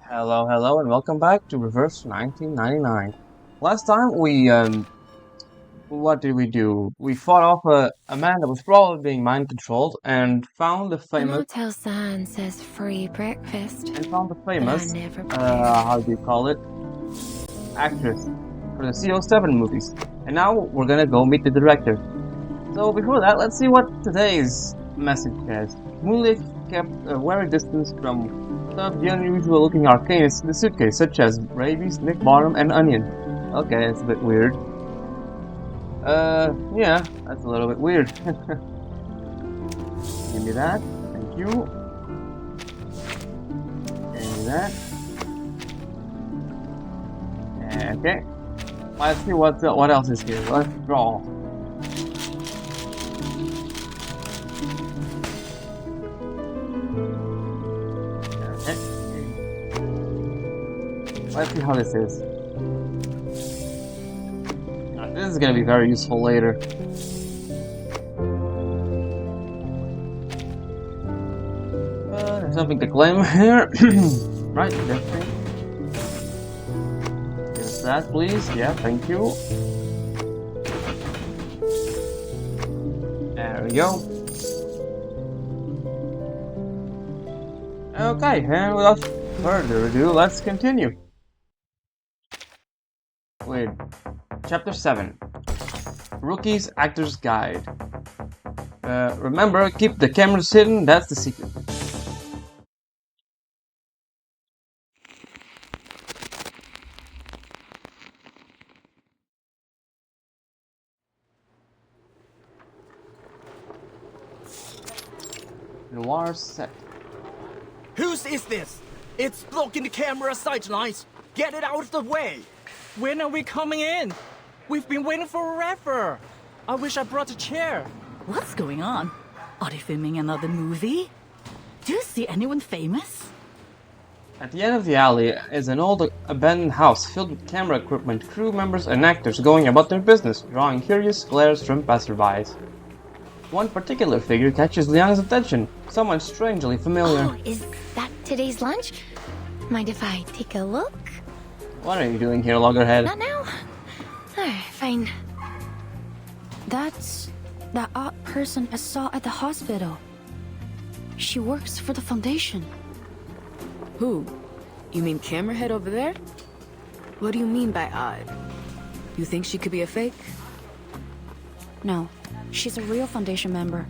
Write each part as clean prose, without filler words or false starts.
Hello, hello, and welcome back to Reverse 1999. Last time what did we do? We fought off a man that was probably being mind controlled and found the The famous, motel sign says free breakfast, and found the but I famous, never care. how do you call it, actress for the CO7 movies. And now we're gonna go meet the director. So before that, let's see what today's message says. Moonlight kept a wary distance from some of the unusual looking arcanists in the suitcase, such as rabies, Nick Bottom, and Onion. Okay, it's a bit weird. Yeah, that's a little bit weird. Give me that. Thank you. Give me that. Okay. Let's see what else is here. Let's draw. Okay. Let's see how this is. Now, this is gonna be very useful later. There's something to claim here. Right, definitely. Give that, please. Yeah, thank you. There we go. Okay, and without further ado, let's continue. Wait. Chapter 7. Rookie's Actor's Guide. Remember, keep the cameras hidden, that's the secret. Noir set. Whose is this? It's blocking the camera sidelines. Get it out of the way. When are we coming in? We've been waiting forever. I wish I brought a chair. What's going on? Are they filming another movie? Do you see anyone famous? At the end of the alley is an old abandoned house filled with camera equipment, crew members, and actors going about their business, drawing curious glares from passerbys. One particular figure catches Liana's attention, someone strangely familiar. Oh, is that today's lunch? Mind if I take a look? What are you doing here, Loggerhead? Not now? Fine. That's that odd person I saw at the hospital. She works for the foundation. Who? You mean Camerahead over there? What do you mean by odd? You think she could be a fake? No, she's a real foundation member.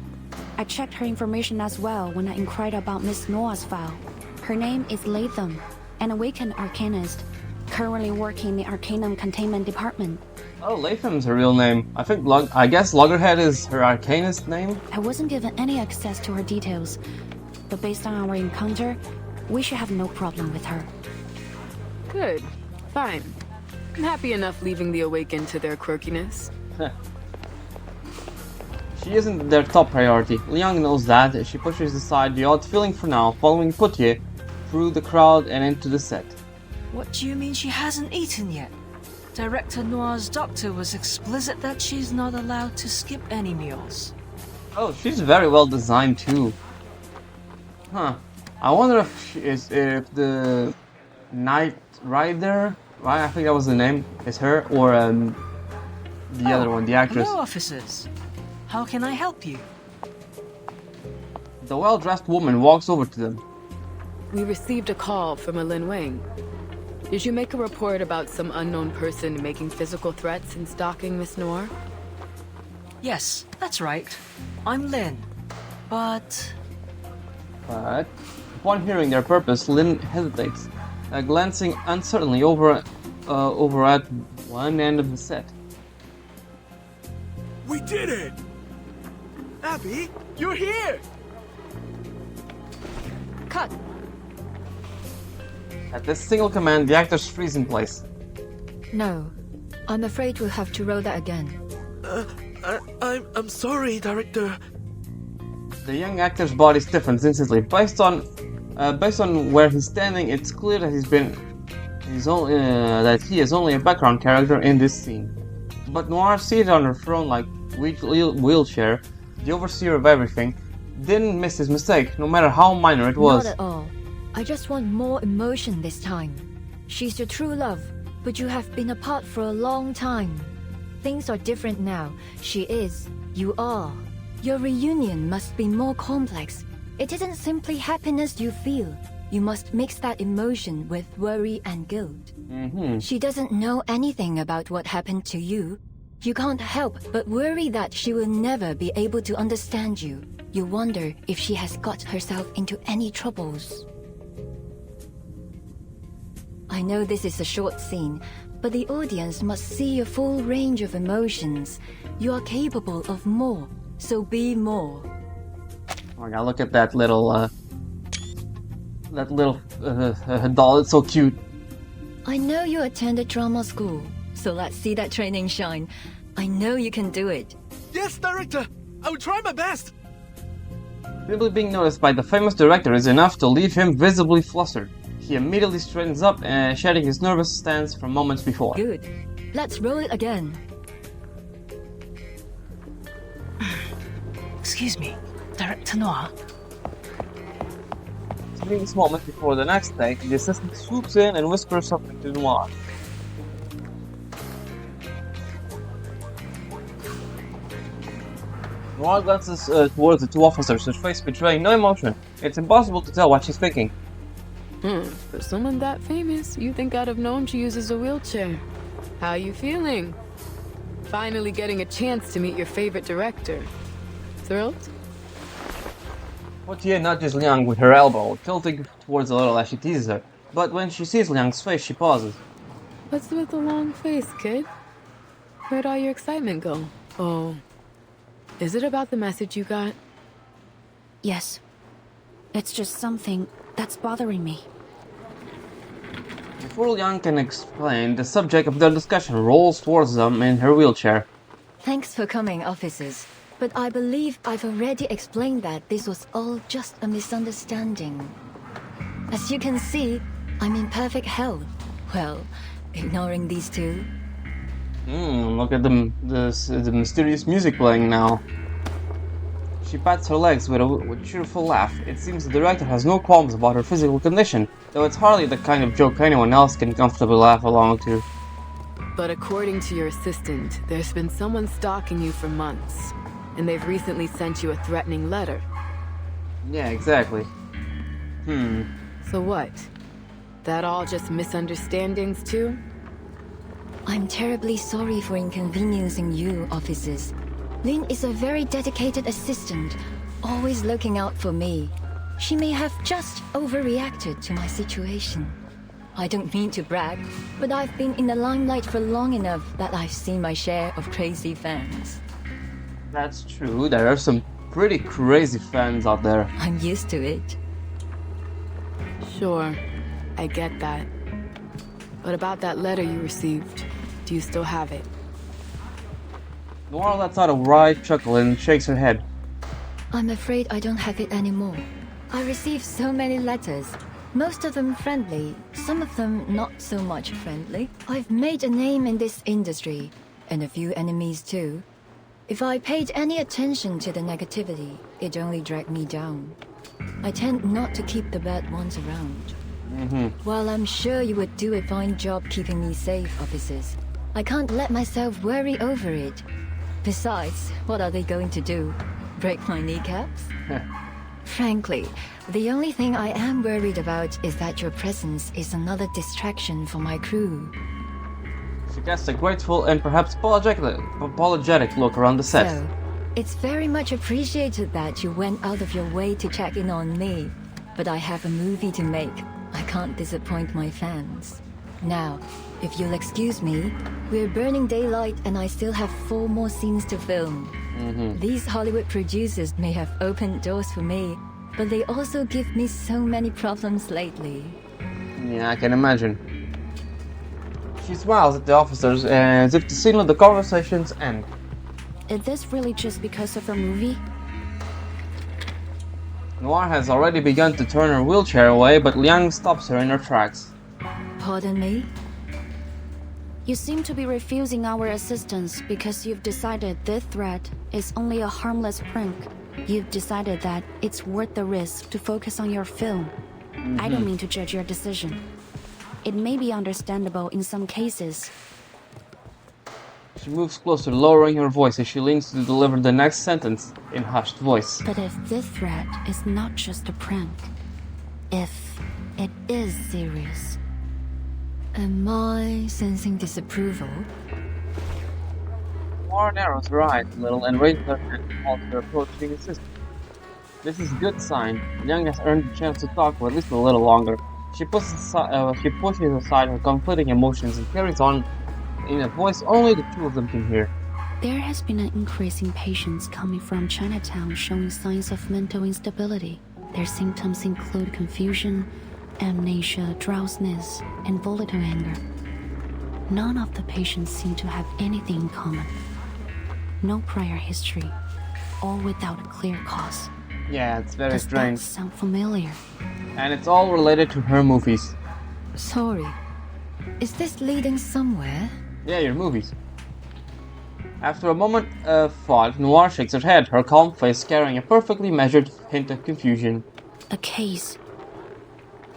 I checked her information as well when I inquired about Miss Noah's file. Her name is Latham, an awakened arcanist, currently working in the Arcanum Containment Department. Oh, Latham's her real name. I guess Loggerhead is her arcanist name? I wasn't given any access to her details, but based on our encounter, we should have no problem with her. Good. Fine. I'm happy enough leaving the Awakened to their quirkiness. She isn't their top priority. Liang knows that. She pushes aside the odd feeling for now, following Putye through the crowd and into the set. What do you mean she hasn't eaten yet? Director Noir's doctor was explicit that she's not allowed to skip any meals. Oh, she's very well designed too. Huh. I wonder if the Knight Rider, right? I think that was the name, is her, or the other one, the actress. Hello, officers. How can I help you? The well-dressed woman walks over to them. We received a call from a Lin Wang. Did you make a report about some unknown person making physical threats and stalking Miss Noir? Yes, that's right. I'm Lin. But Upon hearing their purpose, Lin hesitates, glancing uncertainly over at one end of the set. We did it! Abby, you're here! Cut! At this single command, the actors freeze in place. No, I'm afraid we'll have to roll that again. I'm sorry, Director. The young actor's body stiffens instantly. Based on where he's standing, it's clear that he is only a background character in this scene. But Noir, seated on her throne like wheelchair, the overseer of everything, didn't miss his mistake, no matter how minor it was. Not at all. I just want more emotion this time. She's your true love, but you have been apart for a long time. Things are different now. She is. You are. Your reunion must be more complex. It isn't simply happiness you feel. You must mix that emotion with worry and guilt. She doesn't know anything about what happened to you. You can't help but worry that she will never be able to understand you. You wonder if she has got herself into any troubles. I know this is a short scene, but the audience must see a full range of emotions. You are capable of more, so be more. Oh my god, look at that little doll, it's so cute. I know you attended drama school, so let's see that training shine. I know you can do it. Yes, director! I will try my best! Simply being noticed by the famous director is enough to leave him visibly flustered. He immediately straightens up, shedding his nervous stance from moments before. Good. Let's roll it again. Excuse me, Director Noir. Seeing this moment before the next take, the assistant swoops in and whispers something to Noir. Noir glances towards the two officers, her face betraying no emotion. It's impossible to tell what she's thinking. For someone that famous, you think I'd have known she uses a wheelchair. How you feeling? Finally getting a chance to meet your favorite director. Thrilled? Poitier nudges Liang with her elbow, tilting towards the little as she teases her. But when she sees Liang's face, she pauses. What's with the long face, kid? Where'd all your excitement go? Oh. Is it about the message you got? Yes. It's just something that's bothering me. Before Liang can explain, the subject of their discussion rolls towards them in her wheelchair. Thanks for coming, officers. But I believe I've already explained that this was all just a misunderstanding. As you can see, I'm in perfect health. Well, ignoring these two. Look at the mysterious music playing now. She pats her legs with a cheerful laugh. It seems the director has no qualms about her physical condition, though it's hardly the kind of joke anyone else can comfortably laugh along to. But according to your assistant, there's been someone stalking you for months, and they've recently sent you a threatening letter. Yeah, exactly. So what? That all just misunderstandings too? I'm terribly sorry for inconveniencing you, officers. Lin is a very dedicated assistant, always looking out for me. She may have just overreacted to my situation. I don't mean to brag, but I've been in the limelight for long enough that I've seen my share of crazy fans. That's true, there are some pretty crazy fans out there. I'm used to it. Sure, I get that. But about that letter you received, do you still have it? Noir lets out a wry chuckle and shakes her head. I'm afraid I don't have it anymore. I received so many letters. Most of them friendly, some of them not so much friendly. I've made a name in this industry, and a few enemies too. If I paid any attention to the negativity, it only dragged me down. I tend not to keep the bad ones around. While I'm sure you would do a fine job keeping me safe, officers, I can't let myself worry over it. Besides, what are they going to do? Break my kneecaps? Frankly, the only thing I am worried about is that your presence is another distraction for my crew. She casts a grateful and perhaps apologetic look around the set. So, it's very much appreciated that you went out of your way to check in on me. But I have a movie to make. I can't disappoint my fans. Now, if you'll excuse me, we're burning daylight and I still have 4 more scenes to film. These Hollywood producers may have opened doors for me, but they also give me so many problems lately. Yeah, I can imagine. She smiles at the officers as if the scene of the conversations end. Is this really just because of her movie? Noir has already begun to turn her wheelchair away, but Liang stops her in her tracks. Pardon me? You seem to be refusing our assistance because you've decided this threat is only a harmless prank. You've decided that it's worth the risk to focus on your film. I don't mean to judge your decision. It may be understandable in some cases. She moves closer, lowering her voice as she leans to deliver the next sentence in hushed voice. But if this threat is not just a prank, if it is serious... Am I sensing disapproval? Noir narrows her eyes a little and raises her hand to halt her approaching assistant. This is a good sign. Young has earned the chance to talk for at least a little longer. She pushes aside her conflicting emotions and carries on in a voice only the two of them can hear. There has been an increase in patients coming from Chinatown showing signs of mental instability. Their symptoms include confusion, amnesia, drowsiness, and volatile anger. None of the patients seem to have anything in common. No prior history, all without a clear cause. Yeah, it's very Does strange. that sound familiar? And it's all related to her movies. Sorry. Is this leading somewhere? Yeah, your movies. After a moment of thought, Noir shakes her head, her calm face carrying a perfectly measured hint of confusion. A case.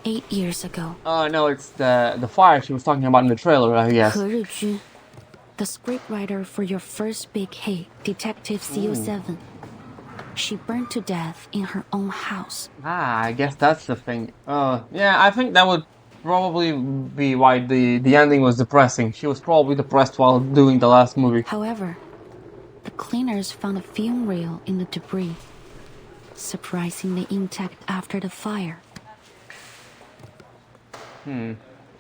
8 years ago. No, it's the fire she was talking about in the trailer, I guess. 何日君, the scriptwriter for your first big hit, Detective CO7. She burned to death in her own house. Ah, I guess that's the thing. Yeah, I think that would probably be why the ending was depressing. She was probably depressed while doing the last movie. However, the cleaners found a film reel in the debris, surprisingly intact after the fire.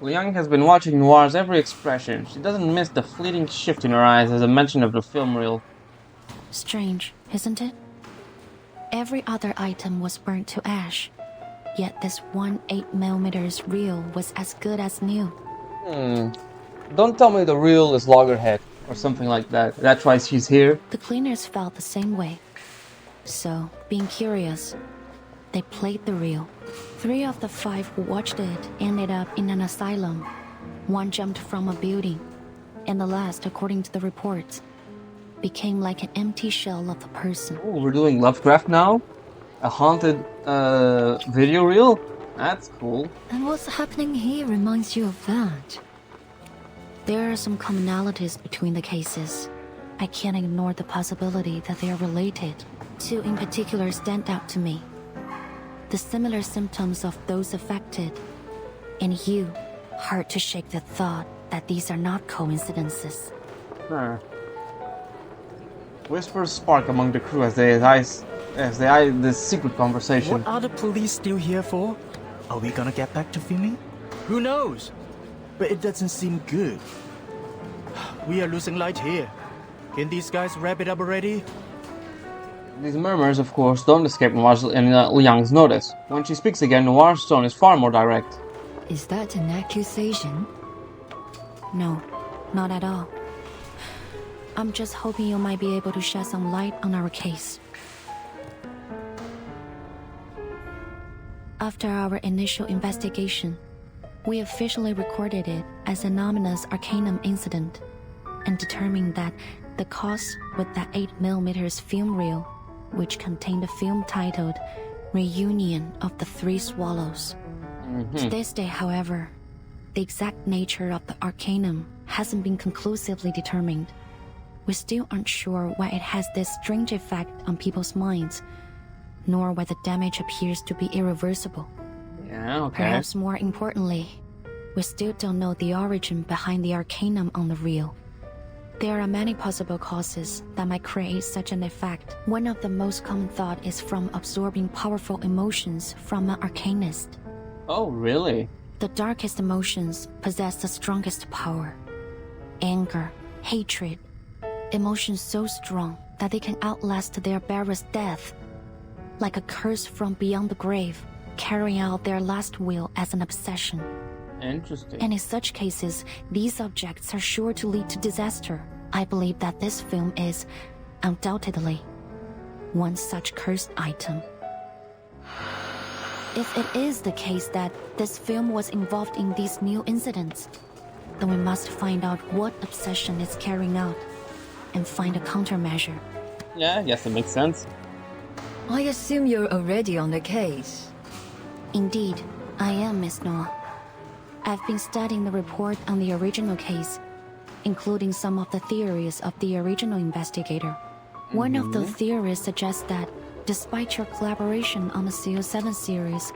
Liang has been watching Noir's every expression. She doesn't miss the fleeting shift in her eyes as a mention of the film reel. Strange, isn't it? Every other item was burnt to ash, yet this one 8mm reel was as good as new. Don't tell me the reel is Loggerhead or something like that. That's why she's here. The cleaners felt the same way. So, being curious, they played the reel. 3 of the 5 who watched it ended up in an asylum. 1 jumped from a building, and the last, according to the reports, became like an empty shell of the person. Oh, we're doing Lovecraft now? A haunted video reel? That's cool. And what's happening here reminds you of that? There are some commonalities between the cases. I can't ignore the possibility that they are related. 2 in particular stand out to me. The similar symptoms of those affected. And you, hard to shake the thought that these are not coincidences. Whispers spark among the crew as they eye this secret conversation. What are the police still here for? Are we gonna get back to filming? Who knows? But it doesn't seem good. We are losing light here. Can these guys wrap it up already? These murmurs, of course, don't escape Noir's and Liang's notice. When she speaks again, Noir's tone is far more direct. Is that an accusation? No, not at all. I'm just hoping you might be able to shed some light on our case. After our initial investigation, we officially recorded it as an ominous Arcanum incident and determined that the cause was that 8mm film reel, which contained a film titled Reunion of the 3 Swallows. To this day, however, the exact nature of the Arcanum hasn't been conclusively determined. We still aren't sure why it has this strange effect on people's minds, nor why the damage appears to be irreversible. Yeah, okay. Perhaps more importantly, we still don't know the origin behind the Arcanum on the reel. There are many possible causes that might create such an effect. One of the most common thought is from absorbing powerful emotions from an arcanist. Oh, really? The darkest emotions possess the strongest power. Anger, hatred, emotions so strong that they can outlast their bearer's death. Like a curse from beyond the grave, carrying out their last will as an obsession. Interesting. And in such cases, these objects are sure to lead to disaster. I believe that this film is, undoubtedly, one such cursed item. If it is the case that this film was involved in these new incidents, then we must find out what obsession it's carrying out and find a countermeasure. Yeah, I guess it makes sense. I assume you're already on the case. Indeed, I am Miss Noah. I've been studying the report on the original case, including some of the theories of the original investigator. One of the theories suggests that, despite your collaboration on the CO7 series,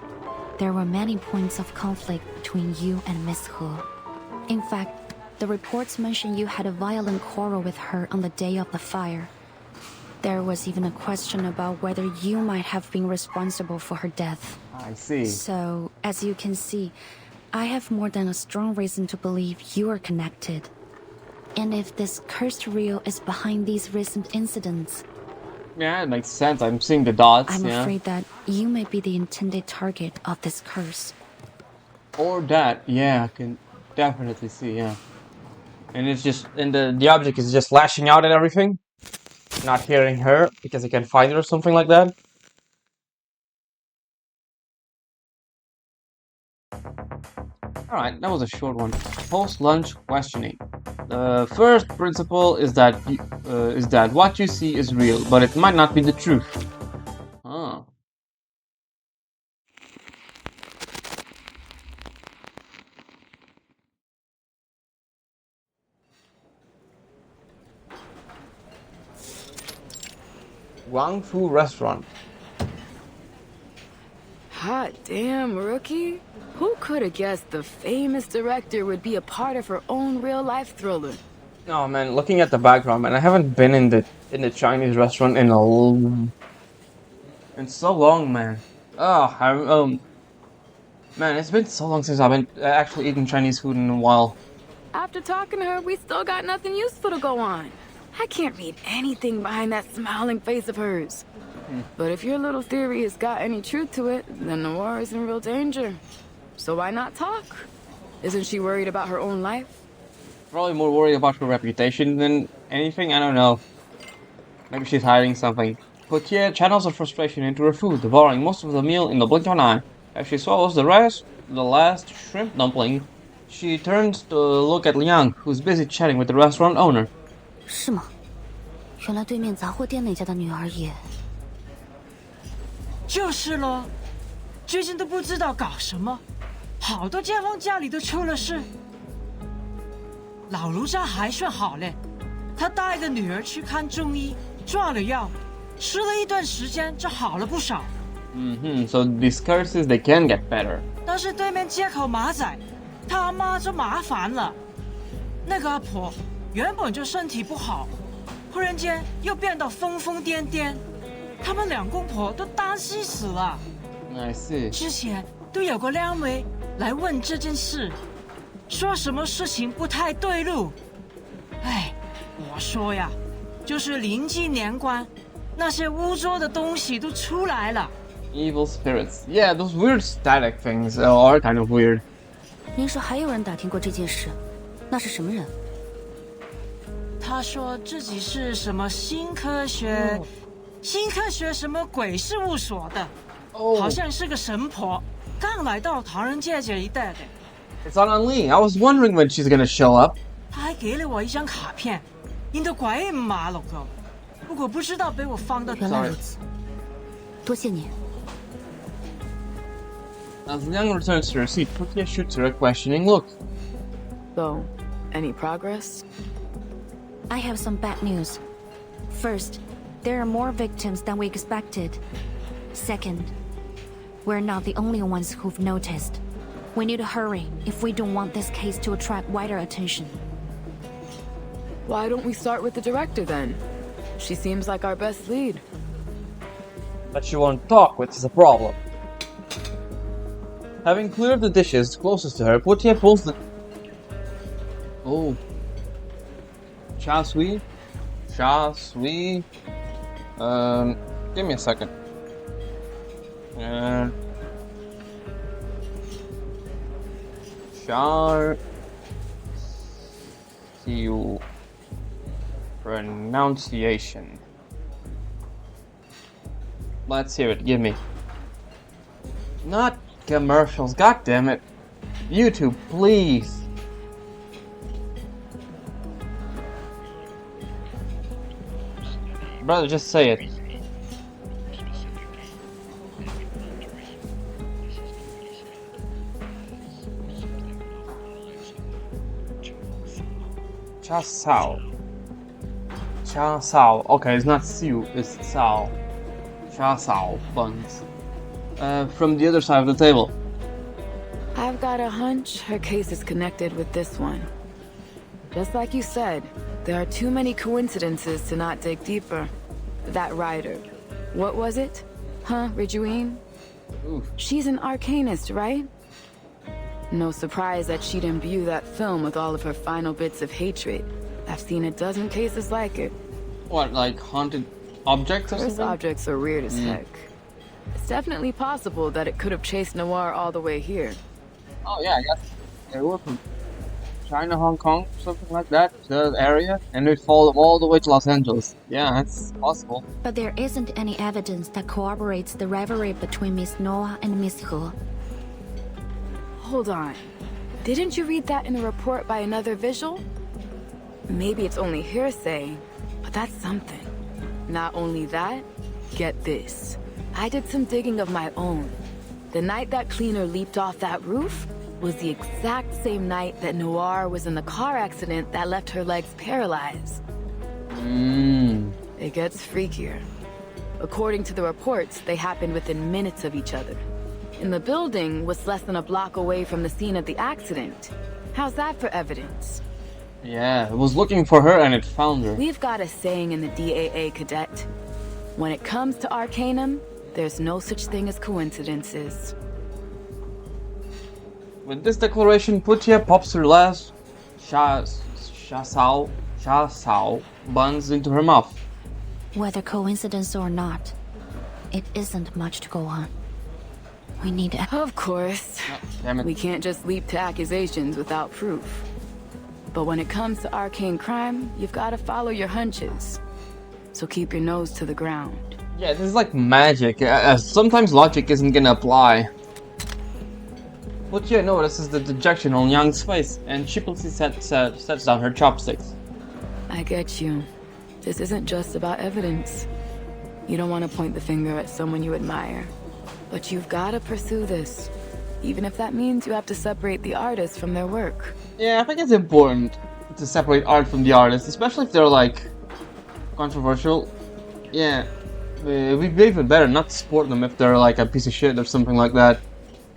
there were many points of conflict between you and Miss He. In fact, the reports mention you had a violent quarrel with her on the day of the fire. There was even a question about whether you might have been responsible for her death. I see. So, as you can see, I have more than a strong reason to believe you are connected. And if this cursed reel is behind these recent incidents... Yeah, it makes sense. I'm seeing the dots, I'm yeah. afraid that you may be the intended target of this curse. Or that, yeah, I can definitely see, yeah. And it's just, and the object is just lashing out at everything. Not hearing her because he can find her or something like that. Alright, that was a short one. Post-lunch questioning. The first principle is that what you see is real, but it might not be the truth. Huh. Wang Fu Restaurant. Hot damn, rookie. Who could have guessed the famous director would be a part of her own real-life thriller? Oh man, looking at the background, man, I haven't been in the Chinese restaurant in so long, man. Man, it's been so long since I've been actually eating Chinese food in a while. After talking to her, we still got nothing useful to go on. I can't read anything behind that smiling face of hers. But if your little theory has got any truth to it, then Noir is in real danger. So why not talk? Isn't she worried about her own life? Probably more worried about her reputation than anything, I don't know. Maybe she's hiding something. Potier channels her frustration into her food, devouring most of the meal in the blink of an eye. As she swallows the last shrimp dumpling, she turns to look at Liang, who's busy chatting with the restaurant owner. 是吗？原来对面杂货店那家的女儿也……就是咯，最近都不知道搞什么，好多街坊家里都出了事。老卢家还算好嘞，他带个女儿去看中医，抓了药，吃了一段时间就好了不少。So these curses, they can get better. 但是对面街口马仔，他阿妈就麻烦了。那个阿婆原本就身体不好，忽然间又变得疯疯癫癫，他们两公婆都担心死了。I see. 之前都有个靓妹来问这件事，说什么事情不太对路。哎，我说呀，就是临近年关，那些污浊的东西都出来了。Evil spirits. Yeah, those weird static things are kind of weird. 您说还有人打听过这件事？那是什么人？他说自己是什么新科学什么鬼事务所的，好像是个神婆，刚来到唐人街这一带的。It's on Lee. I was wondering when she's gonna show up. 他还给了我一张卡片，印得鬼马了个，不过不知道被我放到。原来如此，多谢您。As Liang returns to her seat, Putia shoots her a questioning look. So, any progress? I have some bad news. First, there are more victims than we expected. Second, we're not the only ones who've noticed. We need to hurry if we don't want this case to attract wider attention. Why don't we start with the director then? She seems like our best lead. But she won't talk, which is a problem. Having cleared the dishes closest to her, Putia pulls the... Oh. Cha Sui? Give me a second. Siu. Pronunciation. Let's hear it, give me. Not commercials, god damn it. YouTube, please. Brother, just say it. Cha Sao. Cha Sao. Okay, it's not Siu, it's Sao. Cha Sao buns. From the other side of the table. I've got a hunch her case is connected with this one. Just like you said, there are too many coincidences to not dig deeper. That writer, what was it? Huh, Ridgewine? Oof. She's an arcanist, right? No surprise that she'd imbue that film with all of her final bits of hatred. I've seen a dozen cases like it. What, like haunted objects or Cursed something? objects are weird as heck. It's definitely possible that it could have chased Noir all the way here. Oh yeah, I guess they were from China, Hong Kong, something like that, the area, and they'd follow them all the way to Los Angeles. Yeah, that's possible. But there isn't any evidence that corroborates the rivalry between Miss Noah and Miss He. Hold on. Didn't you read that in a report by another visual? Maybe it's only hearsay, but that's something. Not only that, get this. I did some digging of my own. The night that cleaner leaped off that roof was the exact same night that Noir was in the car accident that left her legs paralyzed. It gets freakier. According to the reports, they happened within minutes of each other. And the building was less than a block away from the scene of the accident. How's that for evidence? Yeah, it was looking for her and it found her. We've got a saying in the DAA, Cadet. When it comes to Arcanum, there's no such thing as coincidences. With this declaration, Putia pops her last Sha Sao buns into her mouth. Whether coincidence or not, it isn't much to go on. We need to... Of course. Oh, damn it. We can't just leap to accusations without proof. But when it comes to arcane crime, you've got to follow your hunches. So keep your nose to the ground. Yeah, this is like magic. Sometimes logic isn't gonna apply. Putia notices the dejection on Yang's face and sheepishly sets down her chopsticks. I get you. This isn't just about evidence. You don't want to point the finger at someone you admire. But you've got to pursue this. Even if that means you have to separate the artist from their work. Yeah, I think it's important to separate art from the artist, especially if they're like controversial. Yeah, it'd be even better not to support them if they're like a piece of shit or something like that.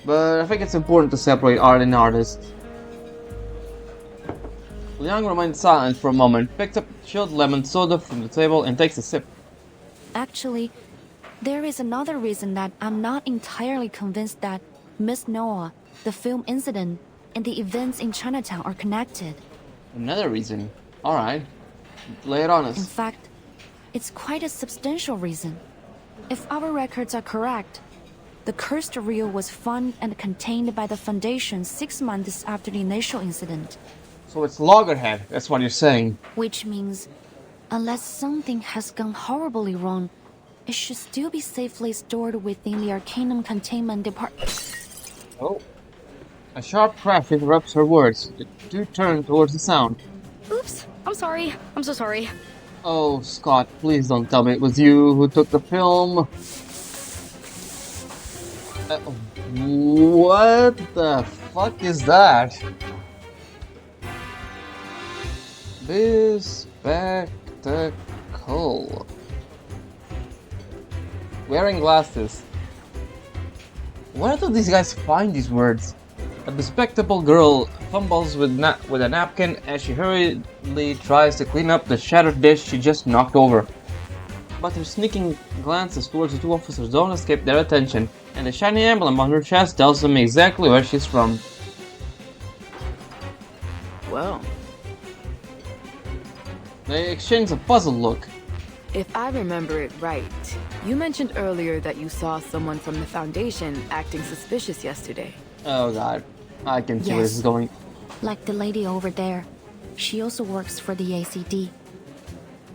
But I think it's important to separate art and artist. Liang remains silent for a moment, picks up chilled lemon soda from the table and takes a sip. Actually, there is another reason that I'm not entirely convinced that Miss Noah, the film incident, and the events in Chinatown are connected. Another reason? Alright. Lay it on In us. fact, it's quite a substantial reason. If our records are correct, the cursed reel was found and contained by the Foundation 6 months after the initial incident. So it's Loggerhead, that's what you're saying. Which means, unless something has gone horribly wrong, it should still be safely stored within the Arcanum Containment Department. Oh. A sharp crash interrupts her words. The two turn towards the sound. Oops, I'm sorry. I'm so sorry. Oh, Scott, please don't tell me it was you who took the film. What the fuck is that? Bespectacle. Wearing glasses. Where do these guys find these words? A bespectacled girl fumbles with a napkin as she hurriedly tries to clean up the shattered dish she just knocked over. But her sneaking glances towards the two officers don't escape their attention, and the shiny emblem on her chest tells them exactly where she's from. Well, They exchange a puzzled look. if I remember it right, you mentioned earlier that you saw someone from the Foundation acting suspicious yesterday. Oh god, I can see where this is Yes. going. Like the lady over there. She also works for the ACD.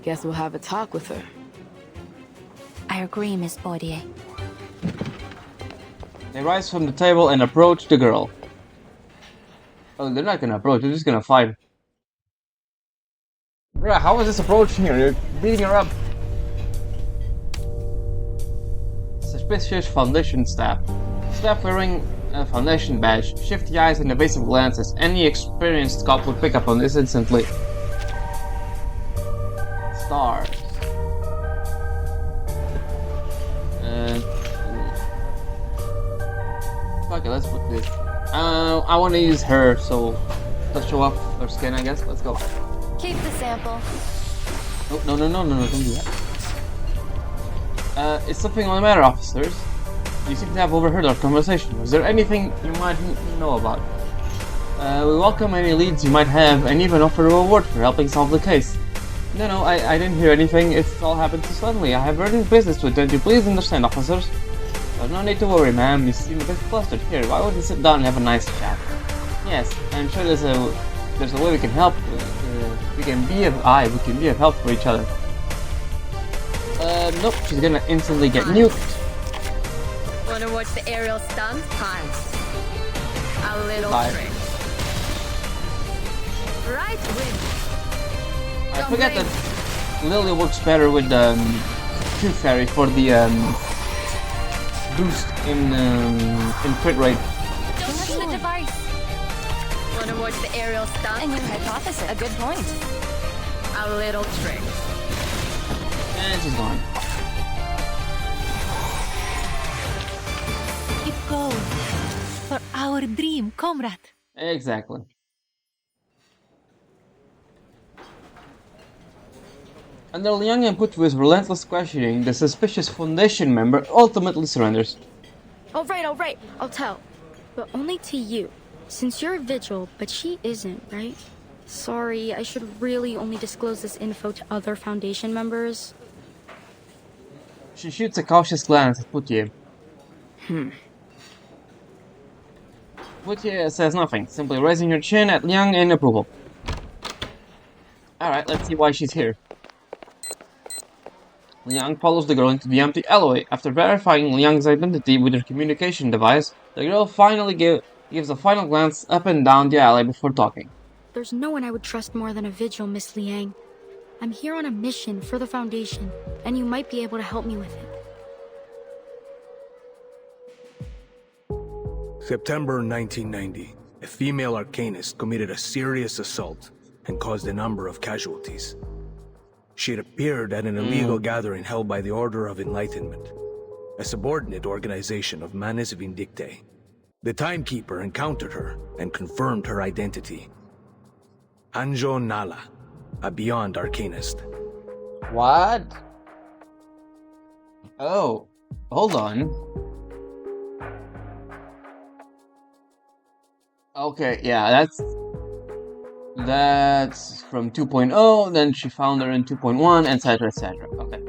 Guess we'll have a talk with her. I agree, Miss Baudier. They rise from the table and approach the girl. Oh, they're not gonna approach, they're just gonna fight. Bruh, how is this approaching her? You're beating her up. Suspicious Foundation staff. Staff wearing a Foundation badge, shifty eyes and evasive glances. Any experienced cop would pick up on this instantly. I want to use her, so let's show off her skin, I guess. Let's go. Keep the sample. No, don't do that. It's something on the matter, officers. You seem to have overheard our conversation. Is there anything you might know about? We welcome any leads you might have and even offer a reward for helping solve the case. No, I didn't hear anything. It all happened so suddenly. I have urgent business to attend to. Please understand, officers. There's no need to worry, ma'am. You seem a bit flustered. Here, why don't you sit down and have a nice chat? Yes, I'm sure there's a way we can help. We can be of help for each other. Nope. She's gonna instantly get nuked. Wanna watch the aerial stunt? Time. A little trick. Right wing. I forget that Lily works better with the Tooth Fairy for the boost in crit rate. Don't touch the device. Wanna watch the aerial stunt? And your hypothesis. A good point. A little trick. And she's gone. Keep going. For our dream, comrade. Exactly. Under Liang and put to his relentless questioning, the suspicious Foundation member ultimately surrenders. All right, I'll tell. But only to you, since you're a vigil, but she isn't, right? Sorry, I should really only disclose this info to other Foundation members. She shoots a cautious glance at Poutier. Poutier says nothing, simply raising her chin at Liang in approval. Alright, let's see why she's here. Liang follows the girl into the empty alleyway. After verifying Liang's identity with her communication device, the girl finally gives a final glance up and down the alley before talking. There's no one I would trust more than a vigil, Miss Liang. I'm here on a mission for the Foundation, and you might be able to help me with it. September 1990, a female arcanist committed a serious assault and caused a number of casualties. She had appeared at an illegal gathering held by the Order of Enlightenment, a subordinate organization of Manes Vindictae. The Timekeeper encountered her and confirmed her identity. Anjo Nala, a Beyond Arcanist. What? Oh, hold on. Okay, yeah, that's from 2.0, then she found her in 2.1, etc, etc. Okay.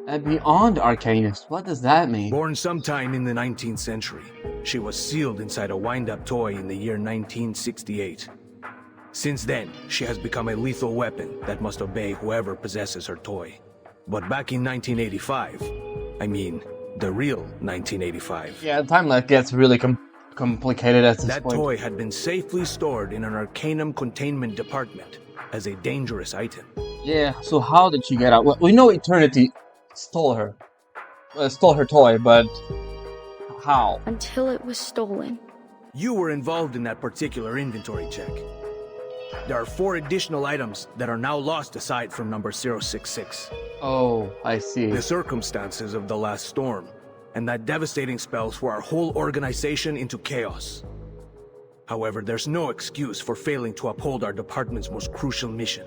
A Beyond Arcanist, what does that mean? Born sometime in the 19th century, she was sealed inside a wind-up toy in the year 1968. Since then, she has become a lethal weapon that must obey whoever possesses her toy. But back in 1985, I mean, the real 1985. Yeah, the timeline gets really complicated at this that point. That toy had been safely stored in an Arcanum containment department as a dangerous item. Yeah, so how did she get out? Well, we know Eternity stole her toy, but how? Until it was stolen. You were involved in that particular inventory check. There are 4 additional items that are now lost aside from number 066. Oh, I see. The circumstances of the last storm and that devastating spell threw our whole organization into chaos. However, there's no excuse for failing to uphold our department's most crucial mission.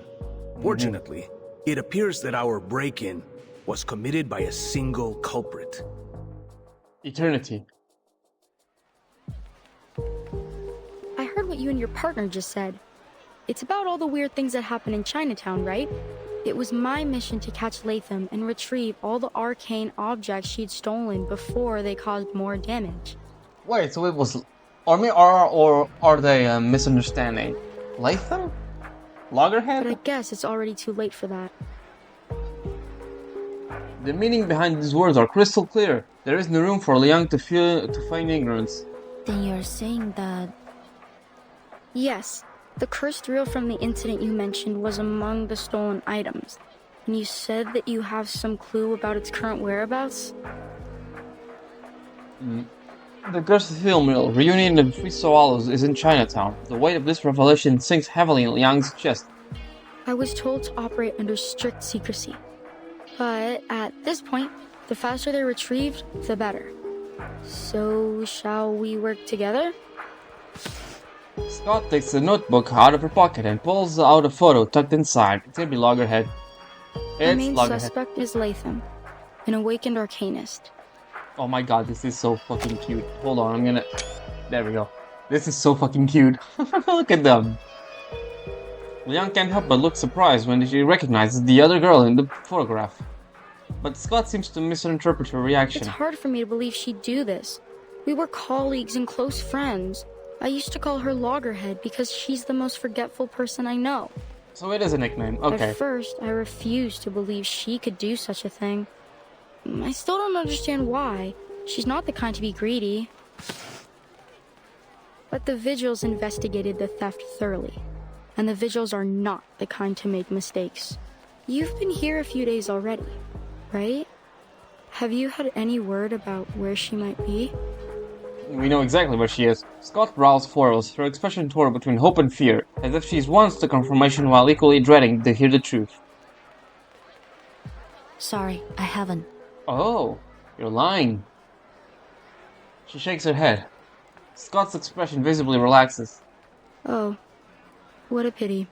Fortunately, it appears that our break-in was committed by a single culprit. Eternity. I heard what you and your partner just said. It's about all the weird things that happen in Chinatown, right? It was my mission to catch Latham and retrieve all the arcane objects she'd stolen before they caused more damage. Wait, so it was... or are they misunderstanding? Latham? Loggerhead? But I guess it's already too late for that. The meaning behind these words are crystal clear. There is no room for Liang to feign ignorance. Then you're saying that... Yes. The cursed reel from the incident you mentioned was among the stolen items. And you said that you have some clue about its current whereabouts? The cursed film reel, reunion of Three Swallows, is in Chinatown. The weight of this revelation sinks heavily in Liang's chest. I was told to operate under strict secrecy. But at this point, the faster they're retrieved, the better. So, shall we work together? Scott takes a notebook out of her pocket and pulls out a photo tucked inside. It's gonna be Loggerhead. The It's main Loggerhead. suspect is Latham, an awakened arcanist. Oh my god, this is so fucking cute. Hold on, I'm gonna... There we go. This is so fucking cute. Look at them. Leon can't help but look surprised when she recognizes the other girl in the photograph. But Scott seems to misinterpret her reaction. It's hard for me to believe she'd do this. We were colleagues and close friends. I used to call her Loggerhead because she's the most forgetful person I know. So it is a nickname, okay. At first, I refused to believe she could do such a thing. I still don't understand why. She's not the kind to be greedy. But the Vigils investigated the theft thoroughly. And the Vigils are not the kind to make mistakes. You've been here a few days already, right? Have you had any word about where she might be? We know exactly where she is. Scott brows forwards, her expression torn between hope and fear, as if she wants the confirmation while equally dreading to hear the truth. Sorry, I haven't. Oh, you're lying. She shakes her head. Scott's expression visibly relaxes. Oh, what a pity.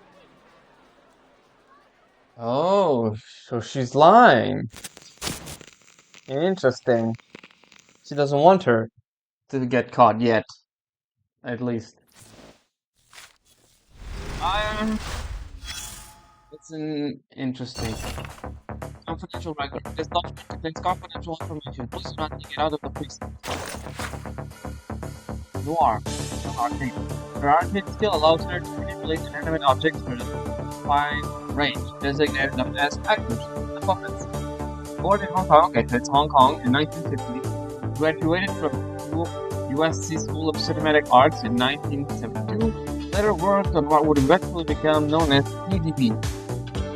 Oh, so she's lying. Interesting. She doesn't want her to get caught yet. At least. It's an interesting. Confidential record. This document contains confidential information. Please do not take it out of the precinct. Noir. Arcade. Her arcade skill allows her to manipulate inanimate objects for a fine range, designated them as actors, the puppets. Born in Hong Kong, it's Hong Kong in 1950, graduated from USC School of Cinematic Arts in 1972, later worked on what would eventually become known as PDB.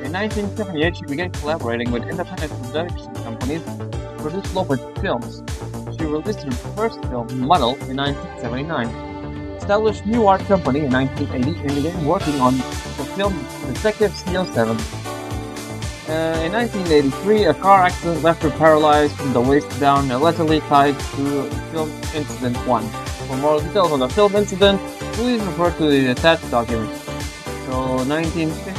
In 1978, she began collaborating with independent production companies to produce low-budget films. She released her first film, Muddle, in 1979, established New Art Company in 1980, and began working on the film Detective CO7. In 1983, a car accident left her paralyzed from the waist down, allegedly tied to Film Incident 1. For more details on the film incident, please refer to the attached document. So, 1950,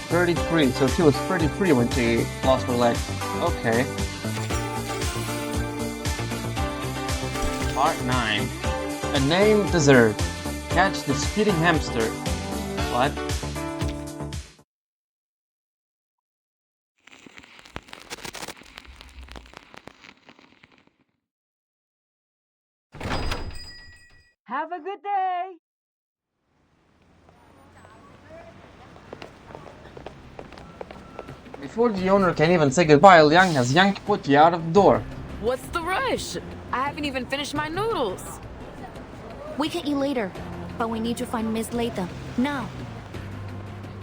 33. So she was 33 when she lost her leg. Okay. Part 9. A name deserved. Catch the speeding hamster. What? Have a good day. Before the owner can even say goodbye, Liang has yanked Putty out of the door. What's the rush? I haven't even finished my noodles. We can eat later, but we need to find Miss Latham. Now.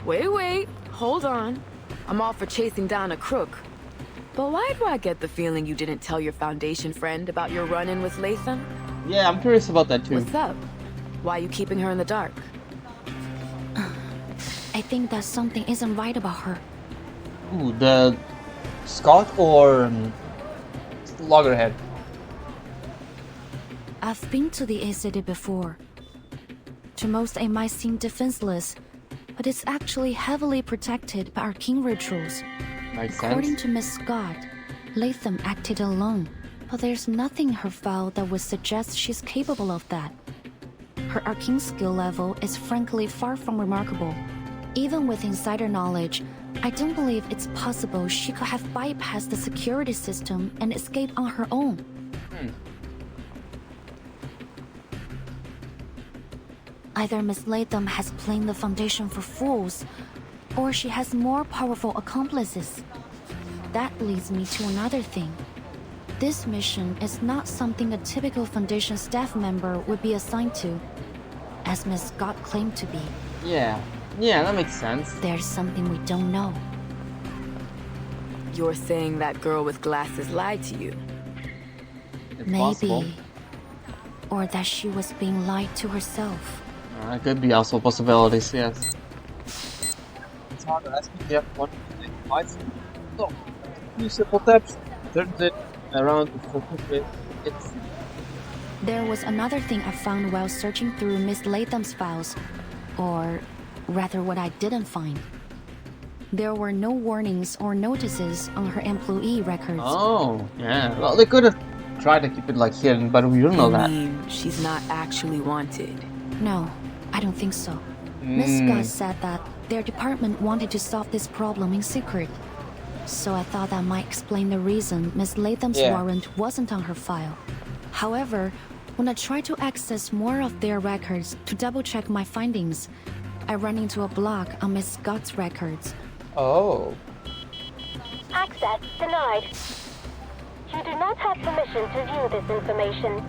Wait. Hold on. I'm all for chasing down a crook. But why do I get the feeling you didn't tell your Foundation friend about your run-in with Latham? Yeah, I'm curious about that too. What's up? Why are you keeping her in the dark? I think that something isn't right about her. Ooh, the Scott or Loggerhead? I've been to the A City before. To most, it might seem defenseless, but it's actually heavily protected by arcane rituals. Makes According sense. to Miss Scott, Latham acted alone, but there's nothing in her file that would suggest she's capable of that. Her arcane skill level is frankly far from remarkable. Even with insider knowledge, I don't believe it's possible she could have bypassed the security system and escaped on her own. Either Miss Latham has played the Foundation for fools, or she has more powerful accomplices. That leads me to another thing. This mission is not something a typical Foundation staff member would be assigned to, as Miss Scott claimed to be. Yeah, that makes sense. There's something we don't know. You're saying that girl with glasses lied to you? It's Maybe. possible. Or that she was being lied to herself. It could be also possibilities, yes. It's hard to ask if you have one device. So, a few simple steps turns it around to focus it. It's There was another thing I found while searching through Miss Latham's files. Or rather, what I didn't find. There were no warnings or notices on her employee records. Oh, yeah. Well, they could have tried to keep it like hidden, but we don't know that. She's not actually wanted? No, I don't think so. Miss Scott said that their department wanted to solve this problem in secret. So I thought that might explain the reason Miss Latham's warrant wasn't on her file. However, when I tried to access more of their records to double-check my findings, I ran into a block on Miss Scott's records. Oh. Access denied. You do not have permission to view this information.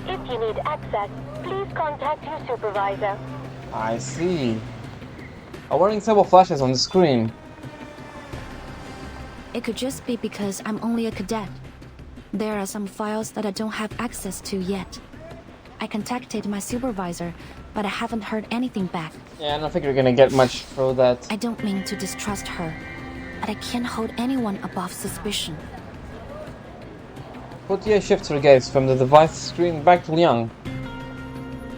If you need access, please contact your supervisor. I see. A warning symbol flashes on the screen. It could just be because I'm only a cadet. There are some files that I don't have access to yet. I contacted my supervisor, but I haven't heard anything back. Yeah, I don't think you're gonna get much through that. I don't mean to distrust her, but I can't hold anyone above suspicion. Gautier shifts her gaze from the device screen back to Liang.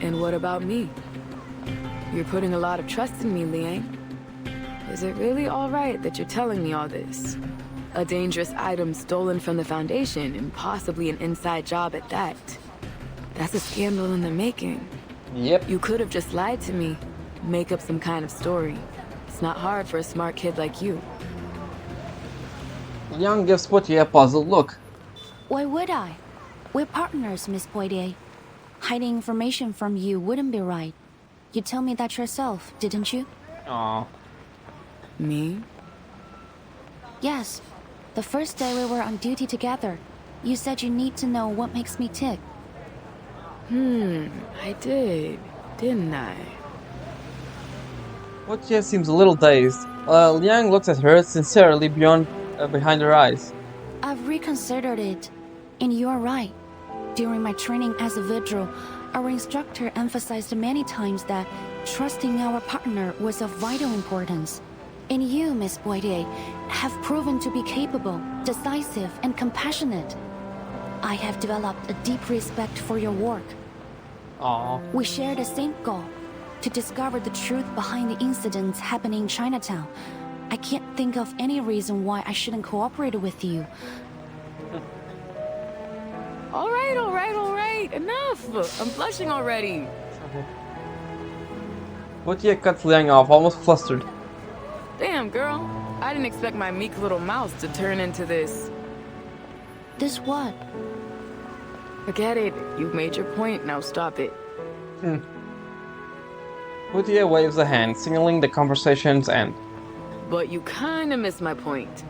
And what about me? You're putting a lot of trust in me, Liang. Is it really alright that you're telling me all this? A dangerous item stolen from the Foundation, and possibly an inside job at that. That's a scandal in the making. Yep. You could have just lied to me, make up some kind of story. It's not hard for a smart kid like you. Liang gives Gautier a puzzled look. Why would I? We're partners, Miss Poitier. Hiding information from you wouldn't be right. You told me that yourself, didn't you? Aww. Me? Yes. The first day we were on duty together, you said you need to know what makes me tick. I did, didn't I? Gautier seems a little dazed. Liang looks at her sincerely behind her eyes. I've reconsidered it, and you're right. During my training as a vigil, our instructor emphasized many times that trusting our partner was of vital importance. And you, Miss Poitier, have proven to be capable, decisive, and compassionate. I have developed a deep respect for your work. Aww. We share the same goal, to discover the truth behind the incidents happening in Chinatown. I can't think of any reason why I shouldn't cooperate with you. Alright, enough! I'm blushing already. Gautier cuts Liang off, almost flustered. Damn, girl. I didn't expect my meek little mouse to turn into this. This what? Forget it. You've made your point, now stop it. Gautier waves a hand, signaling the conversation's end. But you kinda missed my point.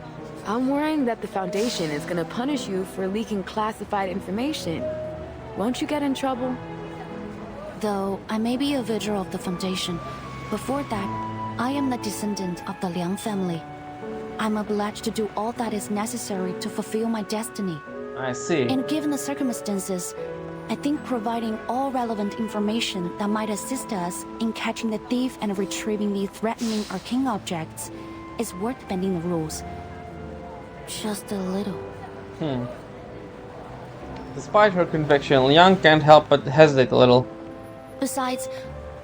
I'm worrying that the Foundation is gonna punish you for leaking classified information. Won't you get in trouble? Though I may be a vigil of the Foundation, before that, I am the descendant of the Liang family. I'm obliged to do all that is necessary to fulfill my destiny. I see. And given the circumstances, I think providing all relevant information that might assist us in catching the thief and retrieving the threatening arcane objects is worth bending the rules. Just a little. Despite her conviction, Liang can't help but hesitate a little. Besides,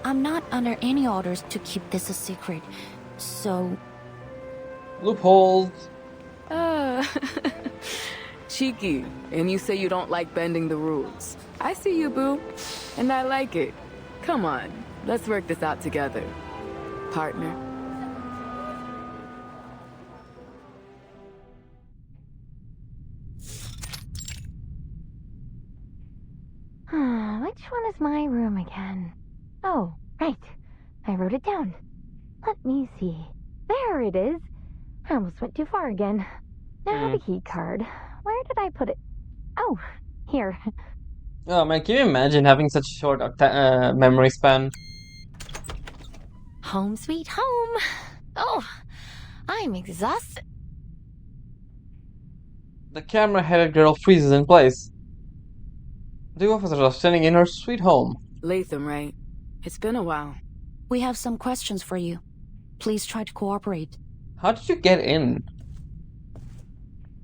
I'm not under any orders to keep this a secret, so... Loopholes. Cheeky. And you say you don't like bending the rules. I see you, boo. And I like it. Come on, let's work this out together. Partner. Which one is my room again? Oh, right. I wrote it down. Let me see. There it is. I almost went too far again. Now the key card. Where did I put it? Oh, here. Oh man, can you imagine having such a short memory span? Home sweet home. Oh, I'm exhausted. The camera-headed girl freezes in place. The officers are standing in her sweet home. Latham, right? It's been a while. We have some questions for you. Please try to cooperate. How did you get in?